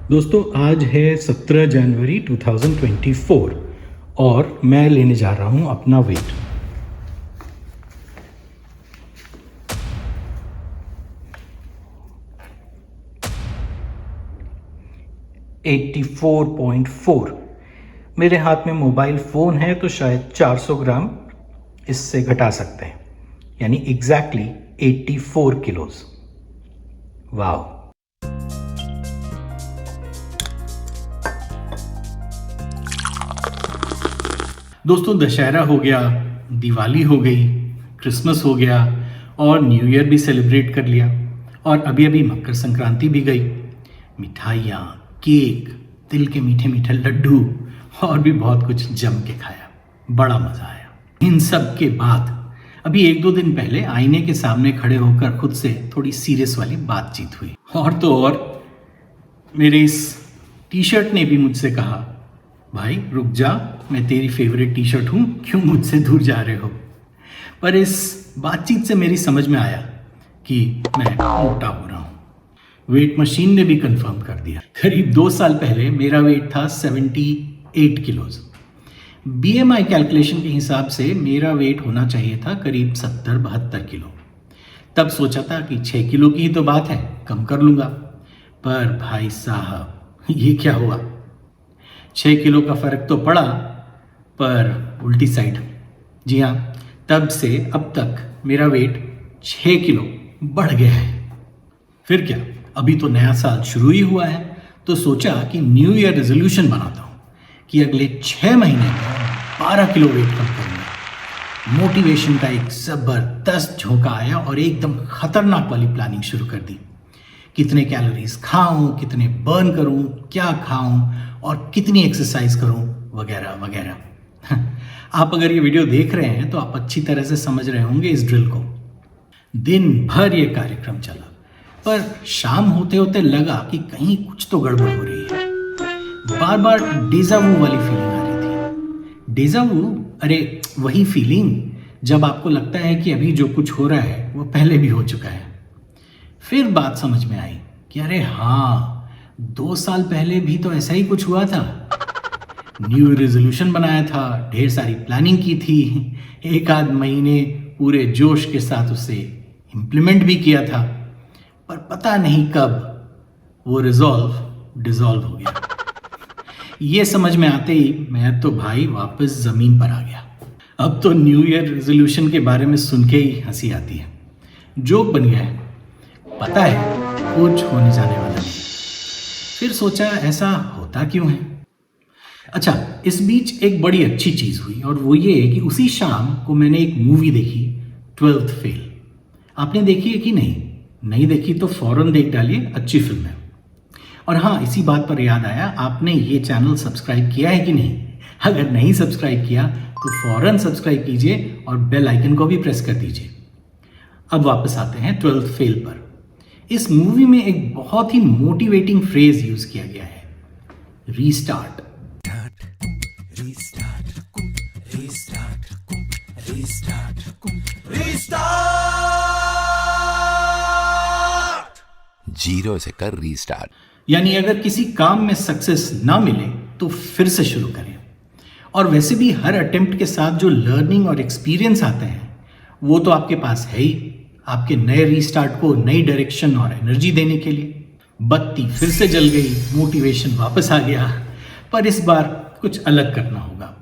दोस्तों आज है 17 जनवरी 2024 और मैं लेने जा रहा हूँ अपना वेट। $84.4। मेरे हाथ में मोबाइल फ़ोन है तो शायद 400 ग्राम इससे घटा सकते हैं, यानी एग्जैक्टली 84 किलोज। वाह। दोस्तों दशहरा हो गया, दिवाली हो गई, क्रिसमस हो गया और न्यू ईयर भी सेलिब्रेट कर लिया और अभी अभी मकर संक्रांति भी गई। मिठाइयाँ, केक, तिल के मीठे मीठे लड्डू और भी बहुत कुछ जम के खाया, बड़ा मज़ा आया। इन सब के बाद अभी एक दो दिन पहले आईने के सामने खड़े होकर खुद से थोड़ी सीरियस वाली बातचीत हुई और तो और मेरे इस टी शर्ट ने भी मुझसे कहा, भाई रुक जा, मैं तेरी फेवरेट टी शर्ट हूँ, क्यों मुझसे दूर जा रहे हो। पर इस बातचीत से मेरी समझ में आया कि मैं मोटा हो रहा हूँ। वेट मशीन ने भी कंफर्म कर दिया। करीब 2 साल पहले मेरा वेट था 78 किलोज। BMI कैलकुलेशन के हिसाब से मेरा वेट होना चाहिए था करीब 70-72 किलो। तब सोचा था कि 6 किलो की ही तो बात है, कम कर लूँगा। पर भाई साहब ये क्या हुआ, 6 किलो का फ़र्क तो पड़ा पर उल्टी साइड। जी हाँ, तब से अब तक मेरा वेट 6 किलो बढ़ गया है। फिर क्या, अभी तो नया साल शुरू ही हुआ है तो सोचा कि न्यू ईयर रेजोल्यूशन बनाता हूँ कि अगले 6 महीने में 12 किलो वेट कम करूँगा। मोटिवेशन का एक ज़बरदस्त झोंका आया और एकदम खतरनाक वाली प्लानिंग शुरू कर दी। कितने कैलोरीज खाऊं, कितने बर्न करूं, क्या खाऊं और कितनी एक्सरसाइज करूं, वगैरह वगैरह। आप अगर ये वीडियो देख रहे हैं तो आप अच्छी तरह से समझ रहे होंगे इस ड्रिल को। दिन भर ये कार्यक्रम चला पर शाम होते होते लगा कि कहीं कुछ तो गड़बड़ हो रही है। बार बार डेजावू वाली फीलिंग आ रही थी। डेजावू, अरे वही फीलिंग जब आपको लगता है कि अभी जो कुछ हो रहा है वो पहले भी हो चुका है। फिर बात समझ में आई कि अरे हाँ, 2 साल पहले भी तो ऐसा ही कुछ हुआ था। न्यू रेजोल्यूशन बनाया था, ढेर सारी प्लानिंग की थी, एक आध महीने पूरे जोश के साथ उसे इम्प्लीमेंट भी किया था, पर पता नहीं कब वो डिसॉल्व हो गया। ये समझ में आते ही मैं तो भाई वापस ज़मीन पर आ गया। अब तो न्यू ईयर रेजोल्यूशन के बारे में सुन के ही हंसी आती है, जोक बन गया है। पता है कुछ होने जाने वाला नहीं। फिर सोचा ऐसा होता क्यों है। अच्छा, इस बीच एक बड़ी अच्छी चीज़ हुई और वो ये कि उसी शाम को मैंने एक मूवी देखी, 12th फेल। आपने देखी है कि नहीं? नहीं देखी तो फौरन देख डालिए, अच्छी फिल्म है। और हाँ, इसी बात पर याद आया, आपने ये चैनल सब्सक्राइब किया है कि नहीं? अगर नहीं सब्सक्राइब किया तो फौरन सब्सक्राइब कीजिए और बेल आइकन को भी प्रेस कर दीजिए। अब वापस आते हैं 12th फेल पर। इस मूवी में एक बहुत ही मोटिवेटिंग फ्रेज यूज किया गया है, रीस्टार्ट। जीरो से कर रीस्टार्ट। यानी अगर किसी काम में सक्सेस ना मिले तो फिर से शुरू करें। और वैसे भी हर अटेम्प्ट के साथ जो लर्निंग और एक्सपीरियंस आते हैं वो तो आपके पास है ही, आपके नए रीस्टार्ट को नई डायरेक्शन और एनर्जी देने के लिए। बत्ती फिर से जल गई, मोटिवेशन वापस आ गया, पर इस बार कुछ अलग करना होगा।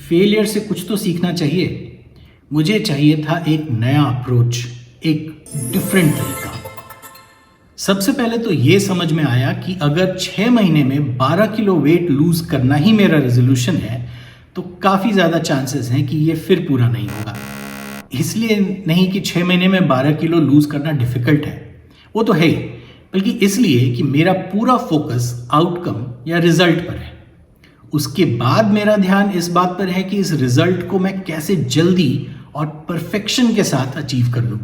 फेलियर से कुछ तो सीखना चाहिए। मुझे चाहिए था एक नया अप्रोच, एक डिफरेंट तरीका। सबसे पहले तो ये समझ में आया कि अगर 6 महीने में 12 किलो वेट लूज करना ही मेरा रेजोल्यूशन है तो काफ़ी ज़्यादा चांसेस हैं कि ये फिर पूरा नहीं होगा। इसलिए नहीं कि 6 महीने में 12 किलो लूज करना डिफिकल्ट है, वो तो है ही, बल्कि इसलिए कि मेरा पूरा फोकस आउटकम या रिजल्ट पर है। उसके बाद मेरा ध्यान इस बात पर है कि इस रिजल्ट को मैं कैसे जल्दी और परफेक्शन के साथ अचीव कर लूँ।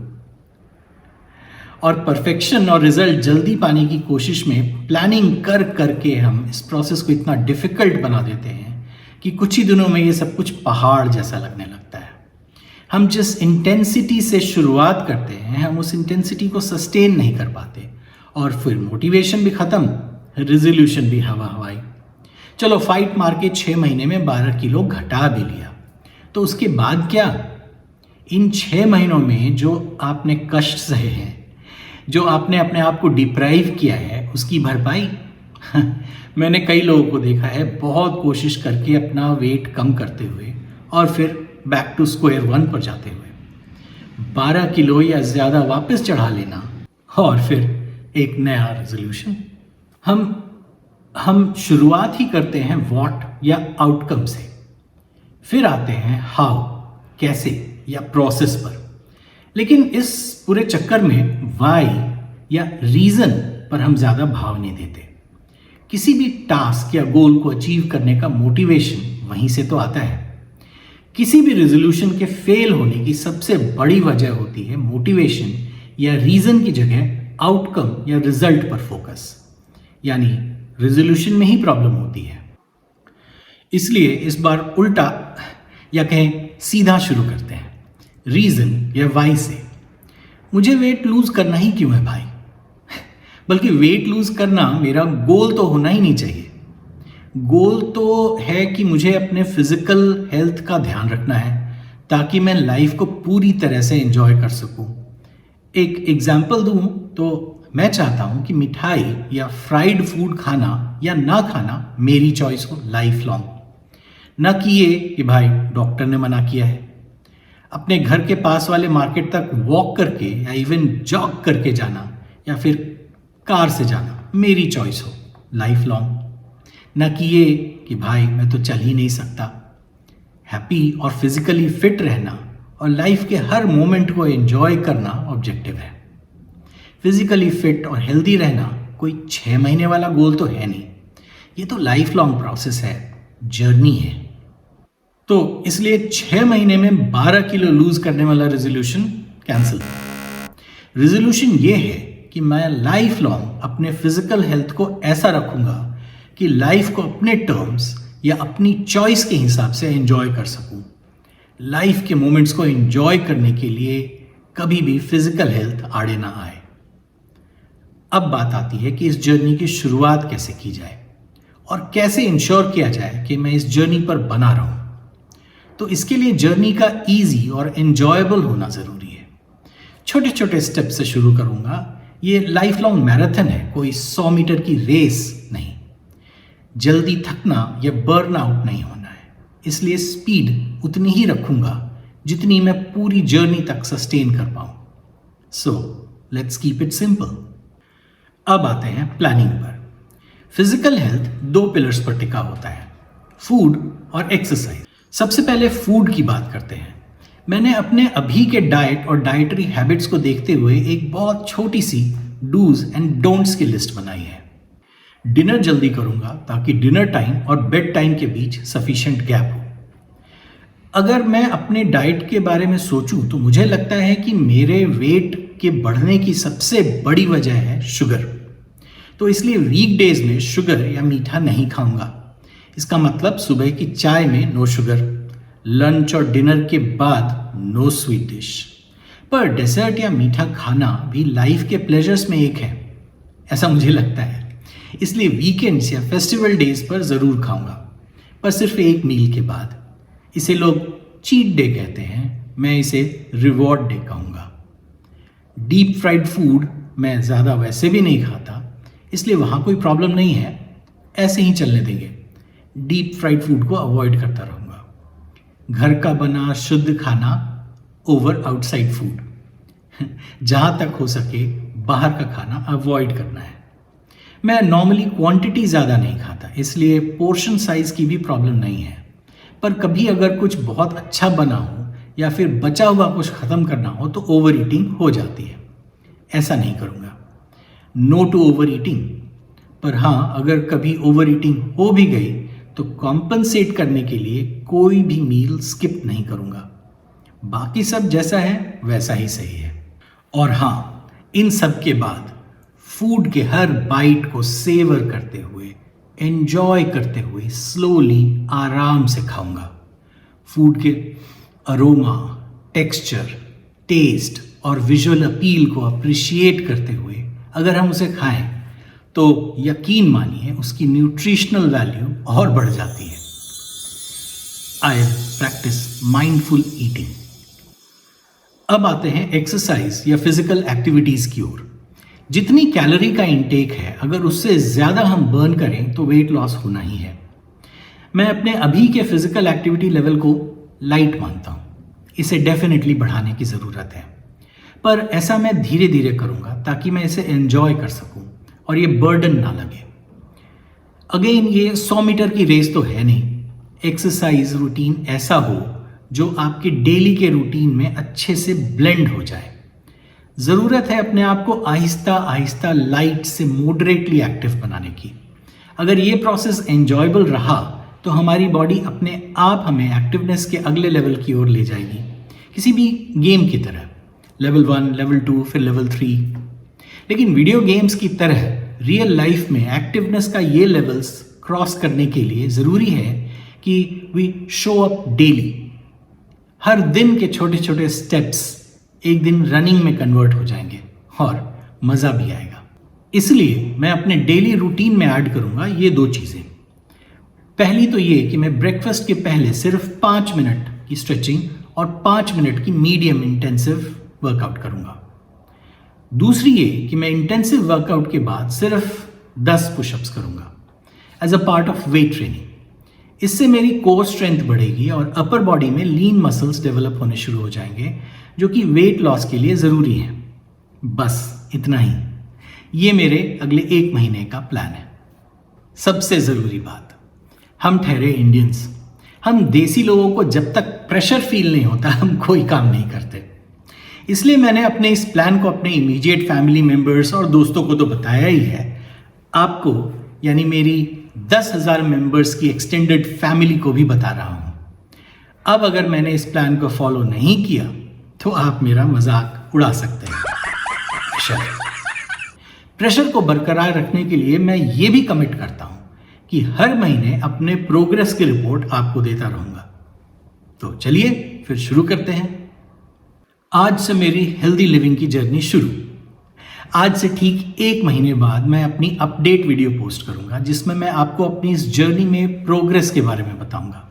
और परफेक्शन और रिजल्ट जल्दी पाने की कोशिश में प्लानिंग कर करके हम इस प्रोसेस को इतना डिफिकल्ट बना देते हैं कि कुछ ही दिनों में ये सब कुछ पहाड़ जैसा लगने लगता है। हम जिस इंटेंसिटी से शुरुआत करते हैं हम उस इंटेंसिटी को सस्टेन नहीं कर पाते और फिर मोटिवेशन भी ख़त्म रिजोल्यूशन भी हवा हवाई। चलो फाइट मार के 6 महीने में 12 किलो घटा भी लिया, तो उसके बाद क्या? इन 6 महीनों में जो आपने कष्ट सहे हैं, जो आपने अपने आप को डिप्राइव किया है, उसकी भरपाई? मैंने कई लोगों को देखा है बहुत कोशिश करके अपना वेट कम करते हुए और फिर बैक टू स्क्वायर वन पर जाते हुए 12 किलो या ज़्यादा वापस चढ़ा लेना और फिर एक नया रेजोल्यूशन। हम शुरुआत ही करते हैं व्हाट या आउटकम से, फिर आते हैं हाउ, कैसे या प्रोसेस पर। लेकिन इस पूरे चक्कर में वाई या रीज़न पर हम ज़्यादा भाव नहीं देते। किसी भी टास्क या गोल को अचीव करने का मोटिवेशन वहीं से तो आता है। किसी भी रेजोल्यूशन के फेल होने की सबसे बड़ी वजह होती है मोटिवेशन या रीज़न की जगह आउटकम या रिजल्ट पर फोकस, यानी रेजोल्यूशन में ही प्रॉब्लम होती है। इसलिए इस बार उल्टा या कहें सीधा शुरू करते हैं, रीज़न या वाई से। मुझे वेट लूज करना ही क्यों है भाई? बल्कि वेट लूज करना मेरा गोल तो होना ही नहीं चाहिए। गोल तो है कि मुझे अपने फिजिकल हेल्थ का ध्यान रखना है ताकि मैं लाइफ को पूरी तरह से एंजॉय कर सकूं। एक एग्जाम्पल दूं तो मैं चाहता हूं कि मिठाई या फ्राइड फूड खाना या ना खाना मेरी चॉइस हो लाइफ लॉन्ग, न कि ये कि भाई डॉक्टर ने मना किया है। अपने घर के पास वाले मार्केट तक वॉक करके या इवन जॉग करके जाना या फिर कार से जाना मेरी चॉइस हो लाइफ लॉन्ग, न कि ये कि भाई मैं तो चल ही नहीं सकता। हैप्पी और फिजिकली फिट रहना और लाइफ के हर मोमेंट को एंजॉय करना ऑब्जेक्टिव है। फिजिकली फिट और हेल्दी रहना कोई 6 महीने वाला गोल तो है नहीं, ये तो लाइफ लॉन्ग प्रोसेस है, जर्नी है। तो इसलिए 6 महीने में 12 किलो लूज करने वाला रेजोल्यूशन कैंसिल। रेजोल्यूशन ये है कि मैं लाइफ लॉन्ग अपने फिजिकल हेल्थ को ऐसा रखूंगा कि लाइफ को अपने टर्म्स या अपनी चॉइस के हिसाब से एंजॉय कर सकूं। लाइफ के मोमेंट्स को एंजॉय करने के लिए कभी भी फिजिकल हेल्थ आड़े ना आए। अब बात आती है कि इस जर्नी की शुरुआत कैसे की जाए और कैसे इंश्योर किया जाए कि मैं इस जर्नी पर बना रहूं। तो इसके लिए जर्नी का इजी और एंजॉयबल होना ज़रूरी है। छोटे छोटे स्टेप से शुरू करूंगा। ये लाइफ लॉन्ग मैराथन है, कोई 100 मीटर की रेस नहीं। जल्दी थकना या बर्न आउट नहीं होना है, इसलिए स्पीड उतनी ही रखूंगा जितनी मैं पूरी जर्नी तक सस्टेन कर पाऊं। So let's keep it simple. अब आते हैं प्लानिंग पर। फिजिकल हेल्थ 2 पिलर्स पर टिका होता है, फूड और एक्सरसाइज। सबसे पहले फूड की बात करते हैं। मैंने अपने अभी के डाइट और डाइटरी हैबिट्स को देखते हुए एक बहुत छोटी सी डूज एंड डोंट्स की लिस्ट बनाई है। डिनर जल्दी करूंगा ताकि डिनर टाइम और बेड टाइम के बीच सफिशिएंट गैप हो। अगर मैं अपने डाइट के बारे में सोचूं तो मुझे लगता है कि मेरे वेट के बढ़ने की सबसे बड़ी वजह है शुगर। तो इसलिए वीकडेज में शुगर या मीठा नहीं खाऊंगा। इसका मतलब सुबह की चाय में नो शुगर, लंच और डिनर के बाद नो स्वीट डिश। पर डेजर्ट या मीठा खाना भी लाइफ के प्लेजर्स में एक है, ऐसा मुझे लगता है। इसलिए वीकेंड्स या फेस्टिवल डेज पर ज़रूर खाऊंगा, पर सिर्फ एक मील के बाद। इसे लोग चीट डे कहते हैं, मैं इसे रिवॉर्ड डे कहूँगा। डीप फ्राइड फूड मैं ज़्यादा वैसे भी नहीं खाता, इसलिए वहाँ कोई प्रॉब्लम नहीं है, ऐसे ही चलने देंगे। डीप फ्राइड फूड को अवॉइड करता रहूँगा। घर का बना शुद्ध खाना ओवर आउटसाइड फूड। जहाँ तक हो सके बाहर का खाना अवॉइड करना है। मैं नॉर्मली क्वांटिटी ज़्यादा नहीं खाता, इसलिए पोर्शन साइज की भी प्रॉब्लम नहीं है। पर कभी अगर कुछ बहुत अच्छा बना हो या फिर बचा हुआ कुछ ख़त्म करना हो तो ओवर ईटिंग हो जाती है। ऐसा नहीं करूँगा। No to overeating. पर हाँ, अगर कभी ओवर ईटिंग हो भी गई तो कॉम्पनसेट करने के लिए कोई भी मील स्किप नहीं करूँगा। बाकी सब जैसा है वैसा ही सही है। और हाँ, इन सब के बाद फूड के हर बाइट को सेवर करते हुए, एंजॉय करते हुए स्लोली आराम से खाऊंगा। फूड के अरोमा, टेक्सचर, टेस्ट और विजुअल अपील को अप्रिशिएट करते हुए अगर हम उसे खाएं तो यकीन मानिए उसकी न्यूट्रिशनल वैल्यू और बढ़ जाती है। आई प्रैक्टिस माइंडफुल ईटिंग। अब आते हैं एक्सरसाइज या फिजिकल एक्टिविटीज की ओर। जितनी कैलोरी का इंटेक है, अगर उससे ज़्यादा हम बर्न करें तो वेट लॉस होना ही है। मैं अपने अभी के फिजिकल एक्टिविटी लेवल को लाइट मानता हूँ, इसे डेफिनेटली बढ़ाने की ज़रूरत है, पर ऐसा मैं धीरे धीरे करूँगा ताकि मैं इसे एंजॉय कर सकूँ और ये बर्डन ना लगे। अगेन, ये 100 मीटर की रेस तो है नहीं। एक्सरसाइज रूटीन ऐसा हो जो आपके डेली के रूटीन में अच्छे से ब्लेंड हो जाए। ज़रूरत है अपने आप को आहिस्ता आहिस्ता लाइट से मॉडरेटली एक्टिव बनाने की। अगर ये प्रोसेस एंजॉयबल रहा तो हमारी बॉडी अपने आप हमें एक्टिवनेस के अगले लेवल की ओर ले जाएगी, किसी भी गेम की तरह, लेवल 1, लेवल 2, फिर लेवल 3। लेकिन वीडियो गेम्स की तरह रियल लाइफ में एक्टिवनेस का ये लेवल्स क्रॉस करने के लिए ज़रूरी है कि वी शो अप डेली। हर दिन के छोटे छोटे स्टेप्स एक दिन रनिंग में कन्वर्ट हो जाएंगे और मज़ा भी आएगा। इसलिए मैं अपने डेली रूटीन में ऐड करूँगा ये 2 चीज़ें। पहली तो ये कि मैं ब्रेकफास्ट के पहले सिर्फ 5 मिनट की स्ट्रेचिंग और 5 मिनट की मीडियम इंटेंसिव वर्कआउट करूँगा। दूसरी ये कि मैं इंटेंसिव वर्कआउट के बाद सिर्फ 10 पुशअप्स करूँगा as a part of weight training. इससे मेरी कोर स्ट्रेंथ बढ़ेगी और अपर बॉडी में लीन मसल्स डेवलप होने शुरू हो जाएंगे, जो कि वेट लॉस के लिए ज़रूरी है। बस इतना ही। ये मेरे अगले 1 महीने का प्लान है। सबसे ज़रूरी बात, हम ठहरे इंडियंस, हम देसी लोगों को जब तक प्रेशर फील नहीं होता हम कोई काम नहीं करते। इसलिए मैंने अपने इस प्लान को अपने इमीडिएट फैमिली मेंबर्स और दोस्तों को तो बताया ही है, आपको यानी मेरी 10,000 मेंबर्स की एक्सटेंडेड फैमिली को भी बता रहा हूँ। अब अगर मैंने इस प्लान को फॉलो नहीं किया तो आप मेरा मजाक उड़ा सकते हैं। प्रेशर को बरकरार रखने के लिए मैं ये भी कमिट करता हूँ कि हर महीने अपने प्रोग्रेस की रिपोर्ट आपको देता रहूँगा। तो चलिए फिर शुरू करते हैं। आज से मेरी हेल्दी लिविंग की जर्नी शुरू। आज से ठीक 1 महीने बाद मैं अपनी अपडेट वीडियो पोस्ट करूंगा, जिसमें मैं आपको अपनी इस जर्नी में प्रोग्रेस के बारे में बताऊंगा,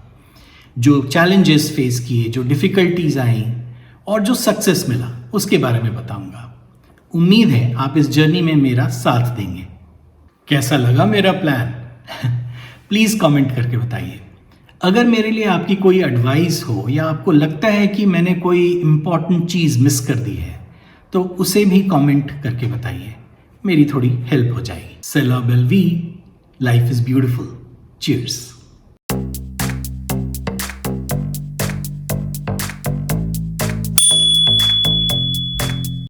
जो चैलेंजेस फेस किए, जो डिफ़िकल्टीज आई और जो सक्सेस मिला उसके बारे में बताऊंगा। उम्मीद है आप इस जर्नी में मेरा साथ देंगे। कैसा लगा मेरा प्लान? प्लीज़ कमेंट करके बताइए। अगर मेरे लिए आपकी कोई एडवाइस हो या आपको लगता है कि मैंने कोई इम्पॉर्टेंट चीज़ मिस कर दी है तो उसे भी कमेंट करके बताइए, मेरी थोड़ी हेल्प हो जाएगी। सेला बेलवी, लाइफ इज़ ब्यूटिफुल। चीयर्स।